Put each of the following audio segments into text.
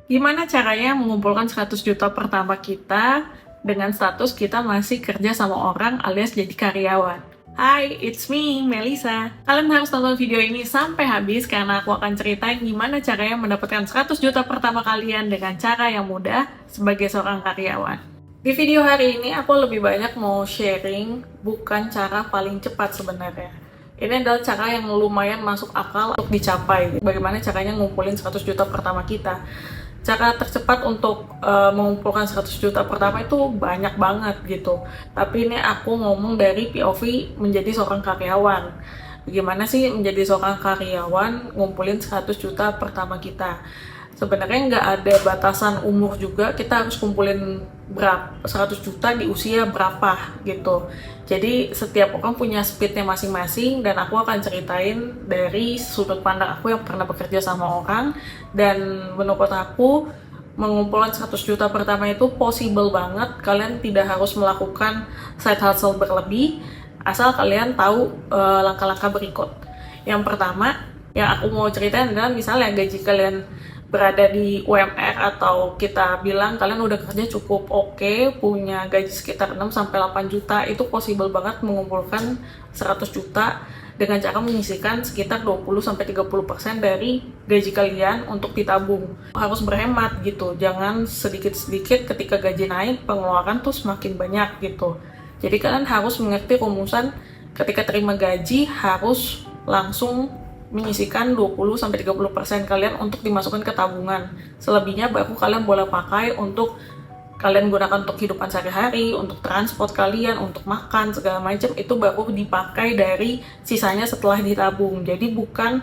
Gimana caranya mengumpulkan 100 juta pertama kita dengan status kita masih kerja sama orang alias jadi karyawan? Hai, it's me, Melisa. Kalian harus tonton video ini sampai habis karena aku akan ceritain gimana caranya mendapatkan 100 juta pertama kalian dengan cara yang mudah sebagai seorang karyawan. Di video hari ini aku lebih banyak mau sharing bukan cara paling cepat sebenarnya. Ini adalah cara yang lumayan masuk akal untuk dicapai. Bagaimana caranya ngumpulin 100 juta pertama kita. Cara tercepat untuk mengumpulkan 100 juta pertama itu banyak banget gitu. Tapi ini aku ngomong dari POV menjadi seorang karyawan. Bagaimana sih menjadi seorang karyawan ngumpulin 100 juta pertama kita? Sebenarnya nggak ada batasan umur juga, kita harus kumpulin berapa 100 juta di usia berapa gitu. Jadi setiap orang punya speednya masing-masing dan aku akan ceritain dari sudut pandang aku yang pernah bekerja sama orang. Dan menurut aku mengumpulkan 100 juta pertama itu possible banget. Kalian tidak harus melakukan side hustle berlebih asal kalian tahu langkah-langkah berikut. Yang pertama yang aku mau ceritain adalah misalnya gaji kalian berada di UMR atau kita bilang kalian udah kerja cukup oke, punya gaji sekitar 6-8 juta, itu possible banget mengumpulkan 100 juta dengan cara menyisihkan sekitar 20-30% dari gaji kalian untuk ditabung. Harus berhemat gitu, jangan sedikit-sedikit ketika gaji naik, pengeluaran tuh semakin banyak gitu. Jadi kalian harus mengerti rumusan ketika terima gaji harus langsung menyisihkan 20-30% kalian untuk dimasukkan ke tabungan. Selebihnya baru kalian boleh pakai untuk kalian gunakan untuk kehidupan sehari-hari, untuk transport kalian, untuk makan, segala macam itu baru dipakai dari sisanya setelah ditabung. Jadi bukan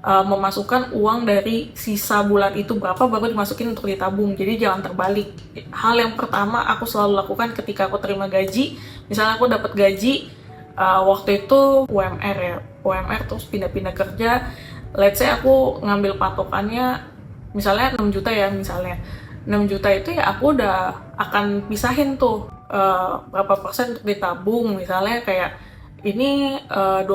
memasukkan uang dari sisa bulan itu berapa baru dimasukin untuk ditabung. Jadi jangan terbalik. Hal yang pertama aku selalu lakukan ketika aku terima gaji, misalnya aku dapat gaji waktu itu UMR terus pindah-pindah kerja, let's say aku ngambil patokannya misalnya 6 juta ya, misalnya 6 juta itu ya aku udah akan pisahin tuh berapa persen untuk ditabung. Misalnya kayak ini 20%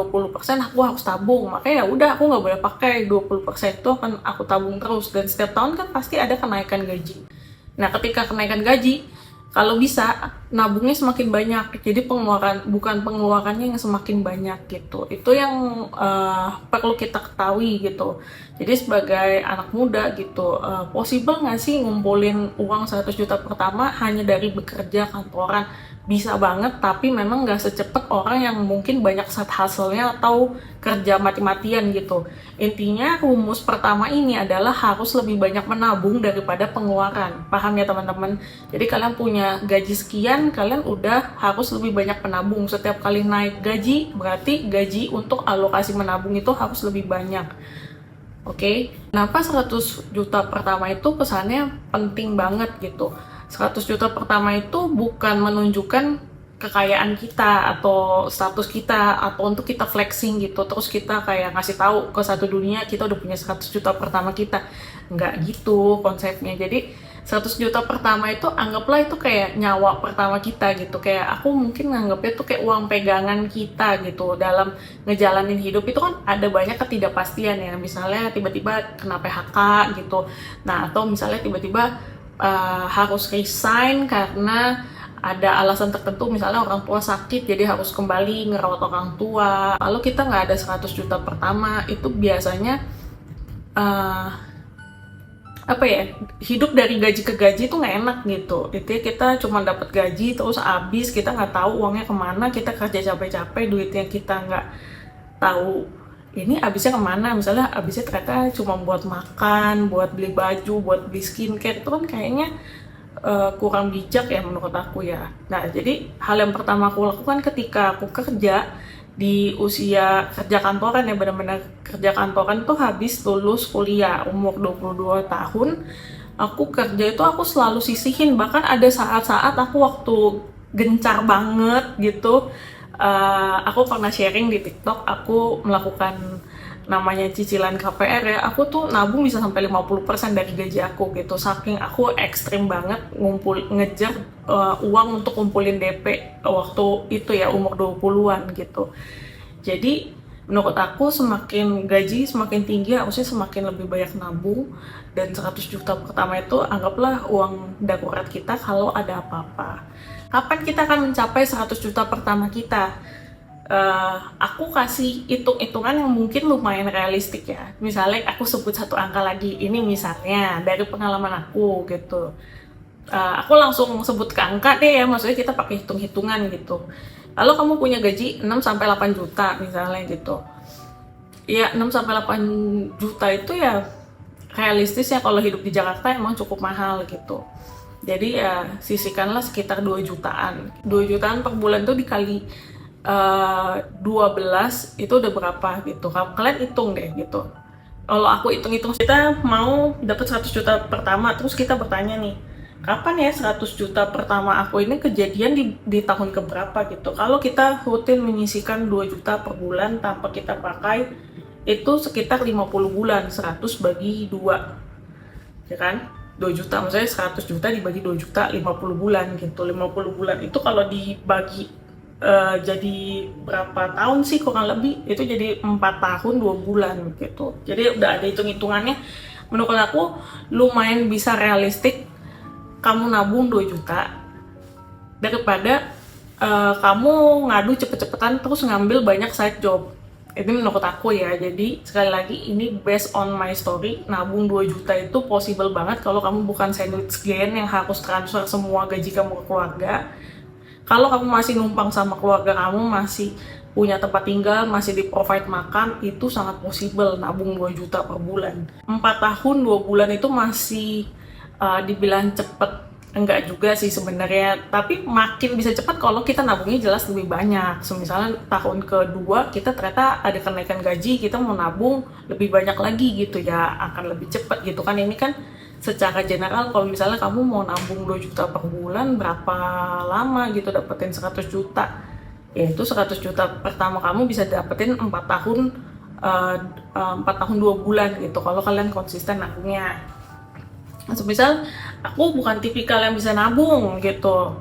aku harus tabung, makanya ya udah aku nggak boleh pakai 20% itu, akan aku tabung terus. Dan setiap tahun kan pasti ada kenaikan gaji. Nah ketika kenaikan gaji, kalau bisa nabungnya semakin banyak, jadi pengeluarannya yang semakin banyak gitu. Itu yang perlu kita ketahui gitu. Jadi sebagai anak muda gitu, possible nggak sih ngumpulin uang 100 juta pertama hanya dari bekerja kantoran? Bisa banget, tapi memang nggak secepat orang yang mungkin banyak side hustle-nya atau kerja mati-matian gitu. Intinya rumus pertama ini adalah harus lebih banyak menabung daripada pengeluaran. Paham ya teman-teman? Jadi kalian punya gaji sekian, kalian udah harus lebih banyak menabung. Setiap kali naik gaji, berarti gaji untuk alokasi menabung itu harus lebih banyak. Oke, kenapa 100 juta pertama itu kesannya penting banget gitu. 100 juta pertama itu bukan menunjukkan kekayaan kita atau status kita atau untuk kita flexing gitu, terus kita kayak ngasih tahu ke satu dunia kita udah punya 100 juta pertama kita. Nggak gitu konsepnya. Jadi 100 juta pertama itu anggaplah itu kayak nyawa pertama kita gitu. Kayak aku mungkin nganggapnya tuh kayak uang pegangan kita gitu dalam ngejalanin hidup. Itu kan ada banyak ketidakpastian ya, misalnya tiba-tiba kena PHK gitu. Nah atau misalnya tiba-tiba harus resign karena ada alasan tertentu, misalnya orang tua sakit jadi harus kembali ngerawat orang tua. Lalu kita nggak ada 100 juta pertama, itu biasanya apa ya, hidup dari gaji ke gaji itu nggak enak gitu. Jadi kita cuma dapat gaji terus habis, kita nggak tahu uangnya kemana, kita kerja capek-capek, duitnya kita nggak tahu ini habisnya kemana. Misalnya habisnya ternyata cuma buat makan, buat beli baju, buat beli skincare, itu kan kayaknya kurang bijak ya menurut aku ya. Nah jadi hal yang pertama aku lakukan ketika aku kerja di usia kerja kantoran ya, benar-benar kerja kantoran tuh habis lulus kuliah umur 22 tahun, aku kerja itu aku selalu sisihin. Bahkan ada saat-saat aku waktu gencar banget gitu, aku pernah sharing di TikTok, aku melakukan namanya cicilan KPR ya, aku tuh nabung bisa sampai 50% dari gaji aku gitu, saking aku ekstrim banget ngejar uang untuk kumpulin DP waktu itu ya umur 20-an gitu. Jadi Menurut aku semakin gaji semakin tinggi harusnya semakin lebih banyak nabung, dan 100 juta pertama itu anggaplah uang darurat kita kalau ada apa-apa. Kapan kita akan mencapai 100 juta pertama kita? Aku kasih hitung-hitungan yang mungkin lumayan realistik ya. Misalnya aku sebut satu angka lagi, ini misalnya dari pengalaman aku gitu. Aku langsung sebut ke angka deh ya, maksudnya kita pakai hitung-hitungan gitu. Kalau kamu punya gaji 6-8 juta misalnya gitu, ya 6-8 juta itu ya realistis ya, kalau hidup di Jakarta emang cukup mahal gitu. Jadi ya sisihkanlah sekitar 2 jutaan. 2 jutaan per bulan tuh dikali 12 itu udah berapa gitu. Kalian hitung deh gitu. Kalau aku hitung-hitung, kita mau dapat 100 juta pertama, terus kita bertanya nih, kapan ya 100 juta pertama aku ini kejadian di tahun keberapa gitu. Kalau kita rutin menyisihkan 2 juta per bulan tanpa kita pakai, itu sekitar 50 bulan, 100 bagi 2, ya kan? 2 juta, maksudnya 100 juta dibagi 2 juta, 50 bulan gitu. 50 bulan itu kalau dibagi jadi berapa tahun sih, kurang lebih itu jadi 4 tahun 2 bulan gitu. Jadi udah ada hitung-hitungannya. Menurut aku lumayan bisa realistik kamu nabung 2 juta daripada kamu ngadu cepet-cepetan terus ngambil banyak side job. Ini menurut aku ya. Jadi sekali lagi ini based on my story, nabung 2 juta itu possible banget kalau kamu bukan sandwich gen yang harus transfer semua gaji kamu ke keluarga. Kalau kamu masih numpang sama keluarga kamu, masih punya tempat tinggal, masih di provide makan, itu sangat possible nabung 2 juta per bulan. 4 tahun 2 bulan itu masih dibilang cepet. Enggak juga sih sebenarnya, tapi makin bisa cepat kalau kita nabungnya jelas lebih banyak. Misalnya tahun kedua kita ternyata ada kenaikan gaji, kita mau nabung lebih banyak lagi gitu ya, akan lebih cepat gitu kan. Ini kan secara general, kalau misalnya kamu mau nabung 2 juta per bulan, berapa lama gitu dapetin 100 juta, yaitu 100 juta pertama kamu bisa dapetin 4 tahun 4 tahun 2 bulan gitu kalau kalian konsisten nabungnya. Misal aku bukan tipikal yang bisa nabung gitu,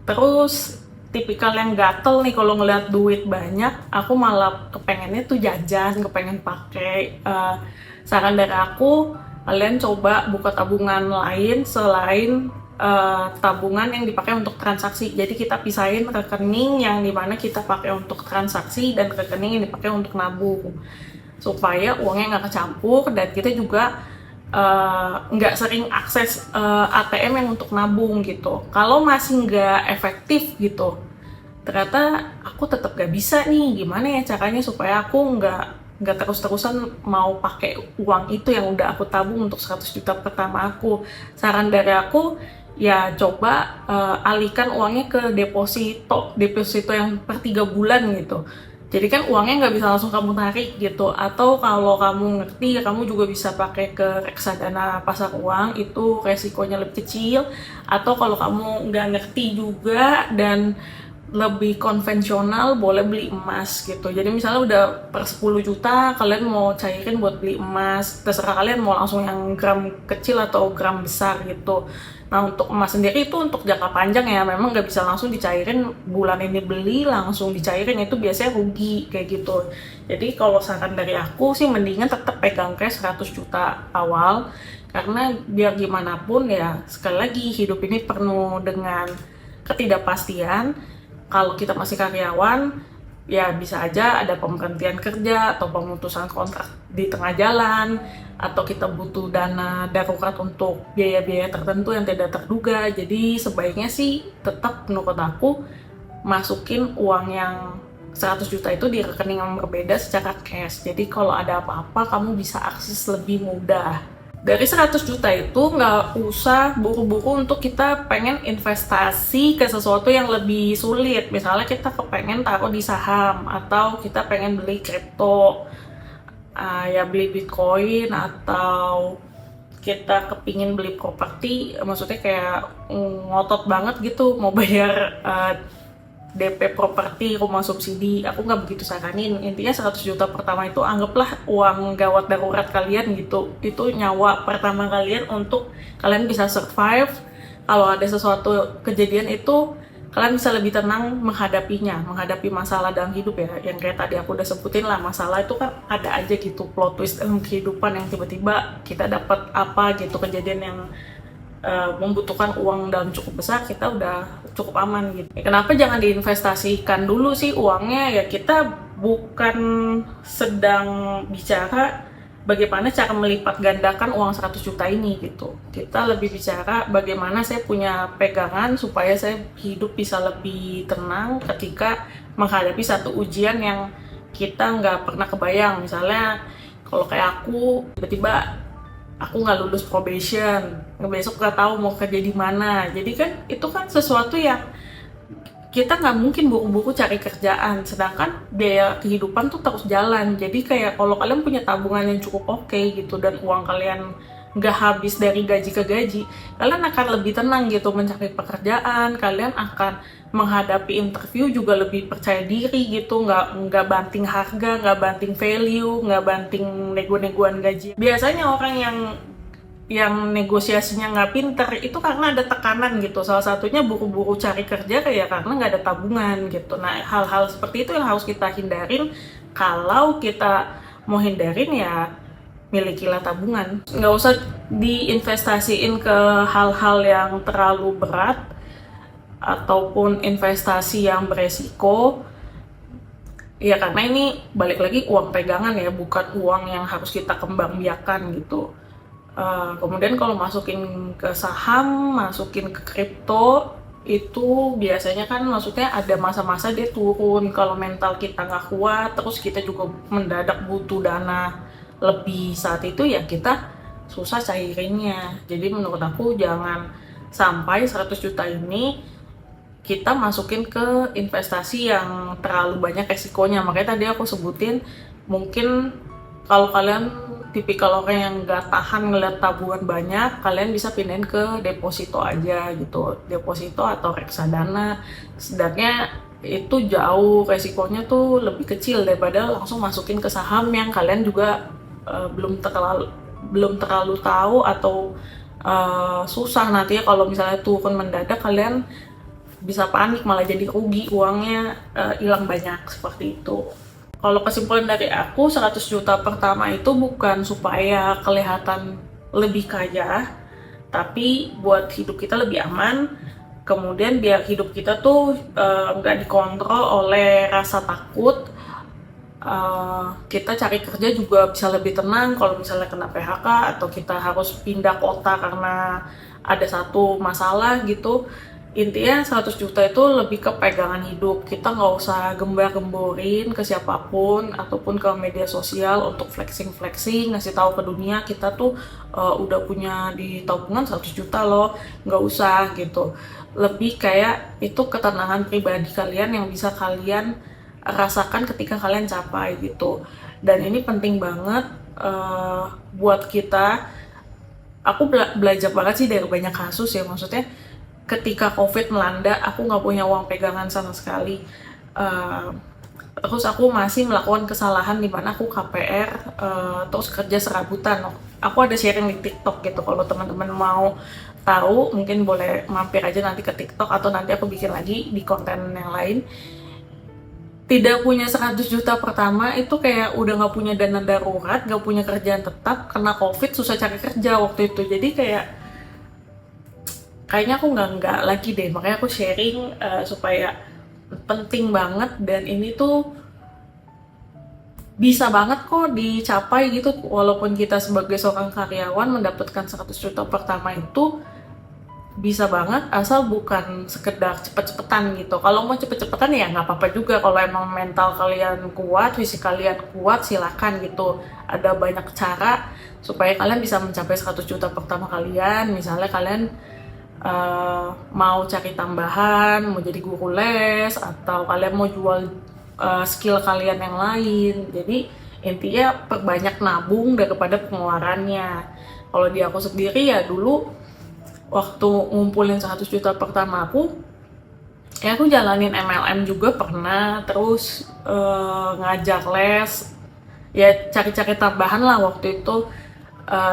terus tipikal yang gatel nih kalau ngeliat duit banyak, aku malah kepengennya tuh jajan, kepengen pakai. Saran dari aku, kalian coba buka tabungan lain selain tabungan yang dipakai untuk transaksi. Jadi kita pisahin rekening yang dimana kita pakai untuk transaksi dan rekening yang dipakai untuk nabung, supaya uangnya nggak kecampur dan kita juga nggak sering akses ATM yang untuk nabung gitu. Kalau masih nggak efektif gitu, ternyata aku tetap nggak bisa nih, gimana ya caranya supaya aku nggak terus-terusan mau pakai uang itu yang udah aku tabung untuk 100 juta pertama aku. Saran dari aku, ya coba alihkan uangnya ke deposito yang per 3 bulan gitu. Jadi kan uangnya nggak bisa langsung kamu tarik gitu. Atau kalau kamu ngerti, ya kamu juga bisa pakai ke reksadana pasar uang, itu resikonya lebih kecil. Atau kalau kamu nggak ngerti juga dan lebih konvensional, boleh beli emas gitu. Jadi misalnya udah per 10 juta, kalian mau cairin buat beli emas, terserah kalian mau langsung yang gram kecil atau gram besar gitu. Nah untuk emas sendiri itu untuk jangka panjang ya, memang nggak bisa langsung dicairin bulan ini beli langsung dicairin, itu biasanya rugi kayak gitu. Jadi kalau saran dari aku sih mendingan tetap pegang cash 100 juta awal, karena biar gimana pun ya, sekali lagi hidup ini penuh dengan ketidakpastian. Kalau kita masih karyawan, ya bisa aja ada pemberhentian kerja atau pemutusan kontrak di tengah jalan, atau kita butuh dana darurat untuk biaya-biaya tertentu yang tidak terduga. Jadi sebaiknya sih tetap menurut aku masukin uang yang 100 juta itu di rekening yang berbeda secara cash. Jadi kalau ada apa-apa kamu bisa akses lebih mudah. Dari 100 juta itu nggak usah buru-buru untuk kita pengen investasi ke sesuatu yang lebih sulit. Misalnya kita kepengen taruh di saham, atau kita pengen beli kripto, ya beli bitcoin, atau kita kepingin beli properti, maksudnya kayak ngotot banget gitu mau bayar DP properti, rumah subsidi. Aku nggak begitu saranin. Intinya 100 juta pertama itu anggaplah uang gawat darurat kalian gitu. Itu nyawa pertama kalian untuk kalian bisa survive. Kalau ada sesuatu kejadian itu, kalian bisa lebih tenang menghadapi masalah dalam hidup ya, yang kayak tadi aku udah sebutin lah, masalah itu kan ada aja gitu, plot twist dalam kehidupan yang tiba-tiba kita dapat apa gitu, kejadian yang membutuhkan uang dalam cukup besar, kita udah cukup aman gitu. Kenapa jangan diinvestasikan dulu sih uangnya? Ya kita bukan sedang bicara bagaimana cara melipat gandakan uang 100 juta ini gitu. Kita lebih bicara bagaimana saya punya pegangan supaya saya hidup bisa lebih tenang ketika menghadapi satu ujian yang kita nggak pernah kebayang. Misalnya kalau kayak aku, tiba-tiba aku nggak lulus probation, besok nggak tahu mau kerja di mana. Jadi kan itu kan sesuatu yang kita nggak mungkin buru-buru cari kerjaan, sedangkan biaya kehidupan tuh terus jalan. Jadi kayak kalau kalian punya tabungan yang cukup oke gitu, dan uang kalian nggak habis dari gaji ke gaji, kalian akan lebih tenang gitu mencari pekerjaan, kalian akan menghadapi interview juga lebih percaya diri gitu, nggak banting harga, nggak banting value, nggak banting nego-negoan gaji. Biasanya orang yang negosiasinya nggak pinter itu karena ada tekanan gitu, salah satunya buru-buru cari kerja kayak karena nggak ada tabungan gitu. Nah, hal-hal seperti itu yang harus kita hindarin. Kalau kita mau hindarin ya milikilah tabungan, nggak usah diinvestasiin ke hal-hal yang terlalu berat ataupun investasi yang beresiko ya, karena ini balik lagi uang pegangan ya, bukan uang yang harus kita kembangbiakan gitu. Kemudian kalau masukin ke saham, masukin ke kripto, itu biasanya kan maksudnya ada masa-masa dia turun. Kalau mental kita nggak kuat, terus kita juga mendadak butuh dana lebih saat itu, ya kita susah cairinnya. Jadi menurut aku jangan sampai 100 juta ini kita masukin ke investasi yang terlalu banyak resikonya. Makanya tadi aku sebutin, mungkin kalau kalian tipikal orang yang nggak tahan ngeliat tabungan banyak, kalian bisa pindahin ke deposito aja gitu, deposito atau reksadana. Sebenarnya itu jauh resikonya tuh lebih kecil daripada langsung masukin ke saham yang kalian juga belum terlalu tahu, atau susah nantinya kalau misalnya turun mendadak, kalian bisa panik malah jadi rugi, uangnya hilang banyak seperti itu. Kalau kesimpulan dari aku, 100 juta pertama itu bukan supaya kelihatan lebih kaya, tapi buat hidup kita lebih aman. Kemudian biar hidup kita tuh nggak dikontrol oleh rasa takut. Kita cari kerja juga bisa lebih tenang kalau misalnya kena PHK atau kita harus pindah kota karena ada satu masalah gitu. Intinya 100 juta itu lebih ke pegangan hidup. Kita nggak usah gembar-gemborin ke siapapun ataupun ke media sosial untuk flexing-flexing, ngasih tahu ke dunia kita tuh udah punya di tabungan 100 juta loh. Nggak usah gitu. Lebih kayak itu ketenangan pribadi kalian yang bisa kalian rasakan ketika kalian capai gitu. Dan ini penting banget buat kita. Aku belajar banget sih dari banyak kasus ya, maksudnya ketika COVID melanda, aku nggak punya uang pegangan sama sekali. Terus aku masih melakukan kesalahan di mana aku KPR, terus kerja serabutan. Aku ada sharing di TikTok gitu, kalau teman-teman mau tahu mungkin boleh mampir aja nanti ke TikTok, atau nanti aku bikin lagi di konten yang lain. Tidak punya 100 juta pertama itu kayak udah nggak punya dana darurat, nggak punya kerjaan tetap, kena COVID susah cari kerja waktu itu. Jadi kayaknya aku nggak lagi deh. Makanya aku sharing supaya penting banget, dan ini tuh bisa banget kok dicapai gitu. Walaupun kita sebagai seorang karyawan mendapatkan 100 juta pertama itu bisa banget, asal bukan sekedar cepet-cepetan gitu. Kalau mau cepet-cepetan ya nggak apa-apa juga. Kalau emang mental kalian kuat, fisik kalian kuat, silakan gitu. Ada banyak cara supaya kalian bisa mencapai 100 juta pertama kalian. Misalnya kalian mau cari tambahan, mau jadi guru les, atau kalian mau jual skill kalian yang lain. Jadi intinya perbanyak nabung daripada pengeluarannya. Kalau di aku sendiri ya, dulu waktu ngumpulin 100 juta pertama aku jalanin MLM juga pernah, terus ngajar les, ya cari-cari tambahan lah waktu itu,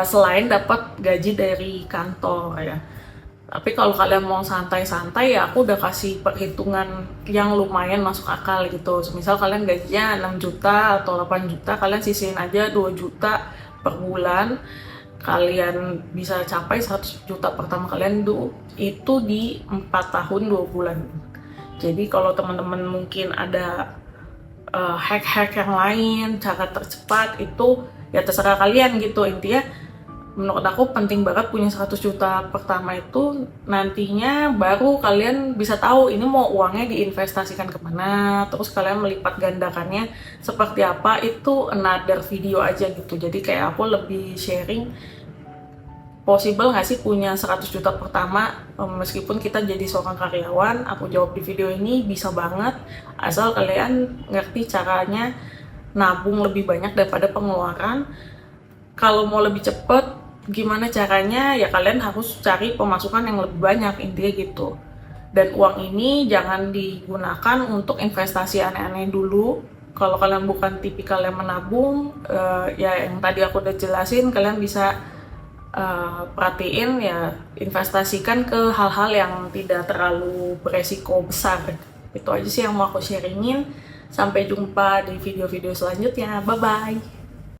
selain dapat gaji dari kantor ya. Tapi kalau kalian mau santai-santai ya aku udah kasih perhitungan yang lumayan masuk akal gitu. Misal kalian gajinya 6 juta atau 8 juta, kalian sisihin aja 2 juta per bulan. Kalian bisa capai 100 juta pertama kalian itu di 4 tahun 2 bulan. Jadi kalau teman-teman mungkin ada hack-hack yang lain, cara tercepat itu ya terserah kalian gitu. Intinya menurut aku penting banget punya 100 juta pertama itu, nantinya baru kalian bisa tahu ini mau uangnya diinvestasikan kemana, terus kalian melipat gandakannya seperti apa, itu another video aja gitu. Jadi kayak aku lebih sharing possible nggak sih punya 100 juta pertama meskipun kita jadi seorang karyawan. Aku jawab di video ini bisa banget, asal kalian ngerti caranya nabung lebih banyak daripada pengeluaran. Kalau mau lebih cepet gimana caranya, ya kalian harus cari pemasukan yang lebih banyak, intinya gitu. Dan uang ini jangan digunakan untuk investasi aneh-aneh dulu. Kalau kalian bukan tipikal yang menabung, ya yang tadi aku udah jelasin, kalian bisa perhatiin ya, investasikan ke hal-hal yang tidak terlalu beresiko besar. Itu aja sih yang mau aku sharingin. Sampai jumpa di video-video selanjutnya. Bye-bye.